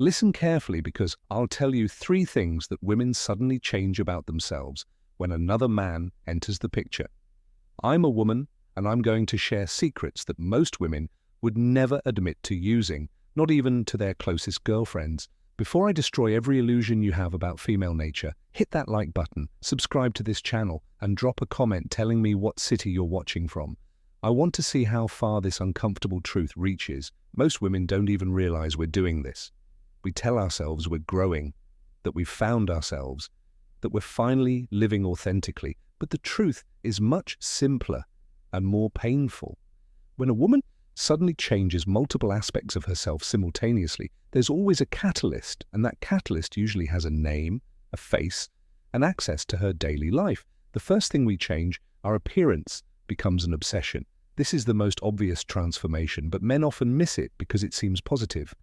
Listen carefully because I'll tell you 3 things that women suddenly change about themselves when another man enters the picture. I'm a woman, and I'm going to share secrets that most women would never admit to using, not even to their closest girlfriends. Before I destroy every illusion you have about female nature, hit that like button, subscribe to this channel, and drop a comment telling me what city you're watching from. I want to see how far this uncomfortable truth reaches. Most women don't even realize we're doing this. We tell ourselves we're growing, that we've found ourselves, that we're finally living authentically, but the truth is much simpler and more painful. When a woman suddenly changes multiple aspects of herself simultaneously, there's always a catalyst, and that catalyst usually has a name, a face, and access to her daily life. The first thing we change, our appearance, becomes an obsession. This is the most obvious transformation, but men often miss it because it seems positive.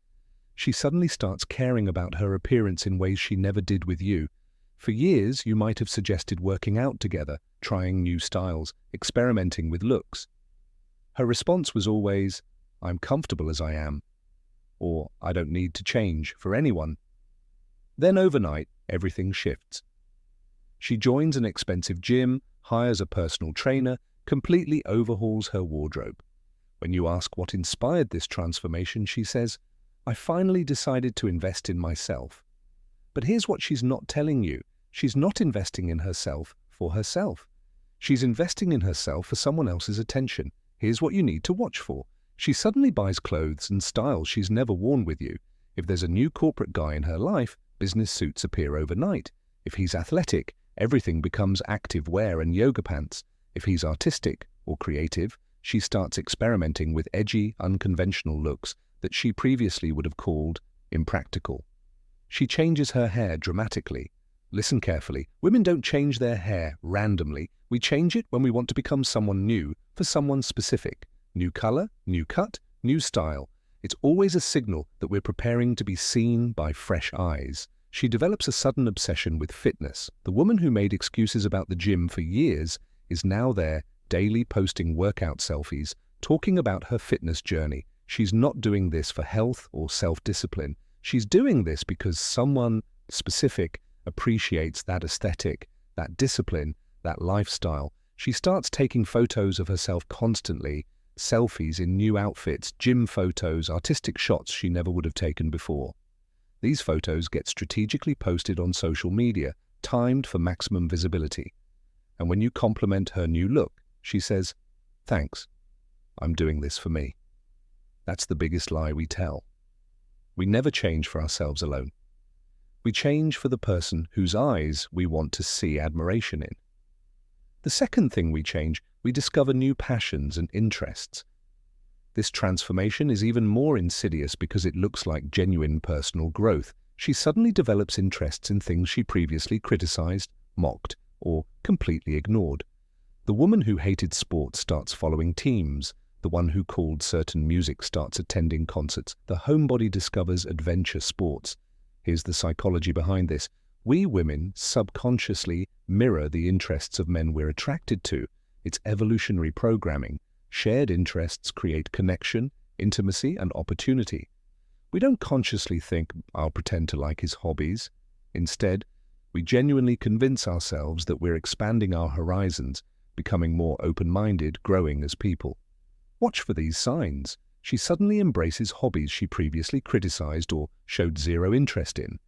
She suddenly starts caring about her appearance in ways she never did with you. For years, you might have suggested working out together, trying new styles, experimenting with looks. Her response was always, "I'm comfortable as I am," or "I don't need to change for anyone." Then overnight, everything shifts. She joins an expensive gym, hires a personal trainer, completely overhauls her wardrobe. When you ask what inspired this transformation, she says, "I finally decided to invest in myself." But here's what she's not telling you. She's not investing in herself for herself. She's investing in herself for someone else's attention. Here's what you need to watch for. She suddenly buys clothes and styles she's never worn with you. If there's a new corporate guy in her life, business suits appear overnight. If he's athletic, everything becomes active wear and yoga pants. If he's artistic or creative, she starts experimenting with edgy, unconventional looks that she previously would have called impractical. She changes her hair dramatically. Listen carefully. Women don't change their hair randomly. We change it when we want to become someone new for someone specific. New color, new cut, new style. It's always a signal that we're preparing to be seen by fresh eyes. She develops a sudden obsession with fitness. The woman who made excuses about the gym for years is now there, daily posting workout selfies, talking about her fitness journey. She's not doing this for health or self-discipline. She's doing this because someone specific appreciates that aesthetic, that discipline, that lifestyle. She starts taking photos of herself constantly, selfies in new outfits, gym photos, artistic shots she never would have taken before. These photos get strategically posted on social media, timed for maximum visibility. And when you compliment her new look, she says, "Thanks, I'm doing this for me." That's the biggest lie we tell. We never change for ourselves alone. We change for the person whose eyes we want to see admiration in. The second thing we change, we discover new passions and interests. This transformation is even more insidious because it looks like genuine personal growth. She suddenly develops interests in things she previously criticized, mocked, or completely ignored. The woman who hated sports starts following teams. The one who called certain music starts attending concerts. The homebody discovers adventure sports. Here's the psychology behind this. We women subconsciously mirror the interests of men we're attracted to. It's evolutionary programming. Shared interests create connection, intimacy, and opportunity. We don't consciously think, "I'll pretend to like his hobbies." Instead, we genuinely convince ourselves that we're expanding our horizons, becoming more open-minded, growing as people. Watch for these signs. She suddenly embraces hobbies she previously criticized or showed zero interest in.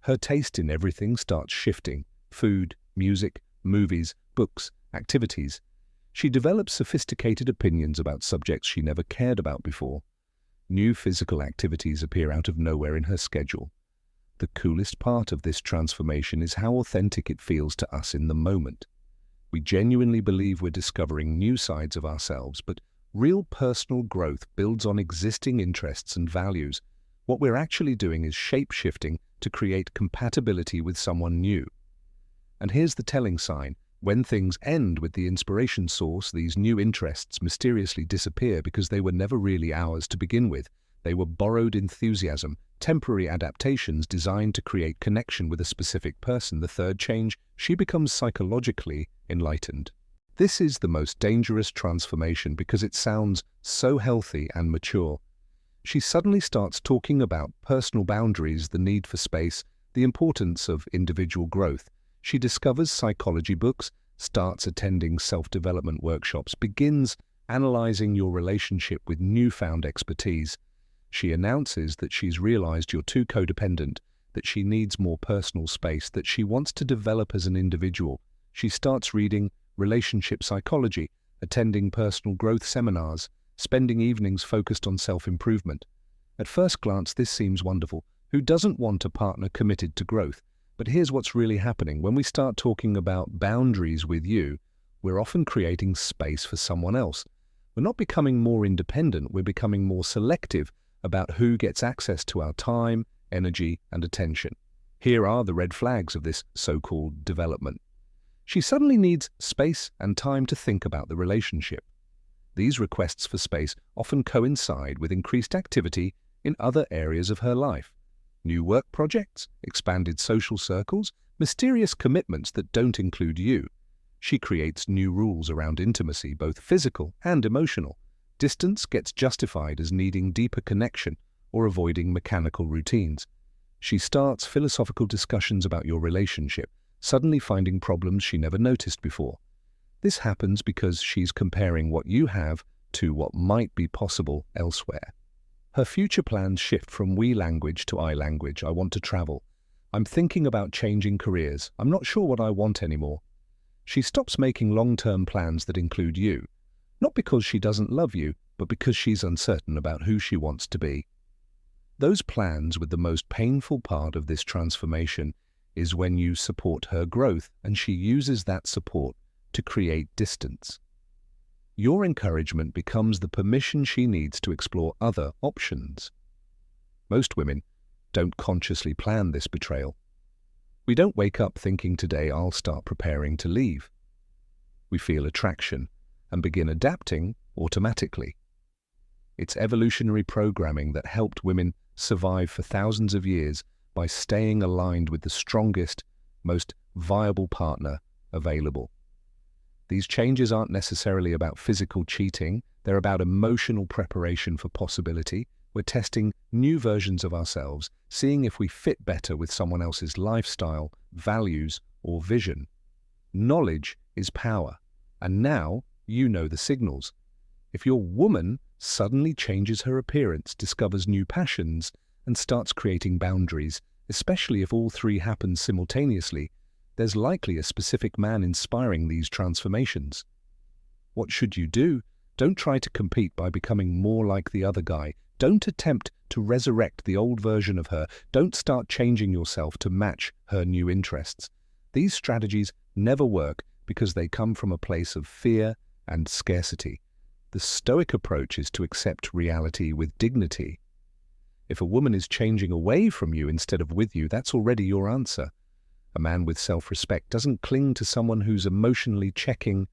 Her taste in everything starts shifting: food, music, movies, books, activities. She develops sophisticated opinions about subjects she never cared about before. New physical activities appear out of nowhere in her schedule. The coolest part of this transformation is how authentic it feels to us in the moment. We genuinely believe we're discovering new sides of ourselves, but real personal growth builds on existing interests and values. What we're actually doing is shape-shifting to create compatibility with someone new. And here's the telling sign. When things end with the inspiration source, these new interests mysteriously disappear because they were never really ours to begin with. They were borrowed enthusiasm, temporary adaptations designed to create connection with a specific person. The third change, she becomes psychologically enlightened. This is the most dangerous transformation because it sounds so healthy and mature. She suddenly starts talking about personal boundaries, the need for space, the importance of individual growth. She discovers psychology books, starts attending self-development workshops, begins analyzing your relationship with newfound expertise. She announces that she's realized you're too codependent, that she needs more personal space, that she wants to develop as an individual. She starts reading relationship psychology, attending personal growth seminars, spending evenings focused on self-improvement. At first glance, this seems wonderful. Who doesn't want a partner committed to growth? But here's what's really happening. When we start talking about boundaries with you, we're often creating space for someone else. We're not becoming more independent, we're becoming more selective about who gets access to our time, energy, and attention. Here are the red flags of this so-called development. She suddenly needs space and time to think about the relationship. These requests for space often coincide with increased activity in other areas of her life. New work projects, expanded social circles, mysterious commitments that don't include you. She creates new rules around intimacy, both physical and emotional. Distance gets justified as needing deeper connection or avoiding mechanical routines. She starts philosophical discussions about your relationship, suddenly finding problems she never noticed before. This happens because she's comparing what you have to what might be possible elsewhere. Her future plans shift from we language to I language. I want to travel. I'm thinking about changing careers. I'm not sure what I want anymore. She stops making long-term plans that include you, not because she doesn't love you, but because she's uncertain about who she wants to be. Those plans with the most painful part of this transformation is when you support her growth and she uses that support to create distance. Your encouragement becomes the permission she needs to explore other options. Most women don't consciously plan this betrayal. We don't wake up thinking today I'll start preparing to leave. We feel attraction and begin adapting automatically. It's evolutionary programming that helped women survive for thousands of years by staying aligned with the strongest, most viable partner available. These changes aren't necessarily about physical cheating, they're about emotional preparation for possibility. We're testing new versions of ourselves, seeing if we fit better with someone else's lifestyle, values, or vision. Knowledge is power, and now you know the signals. If your woman suddenly changes her appearance, discovers new passions, and starts creating boundaries, especially if all three happen simultaneously, there's likely a specific man inspiring these transformations. What should you do? Don't try to compete by becoming more like the other guy. Don't attempt to resurrect the old version of her. Don't start changing yourself to match her new interests. These strategies never work because they come from a place of fear and scarcity. The Stoic approach is to accept reality with dignity. If a woman is changing away from you instead of with you, that's already your answer. A man with self-respect doesn't cling to someone who's emotionally checking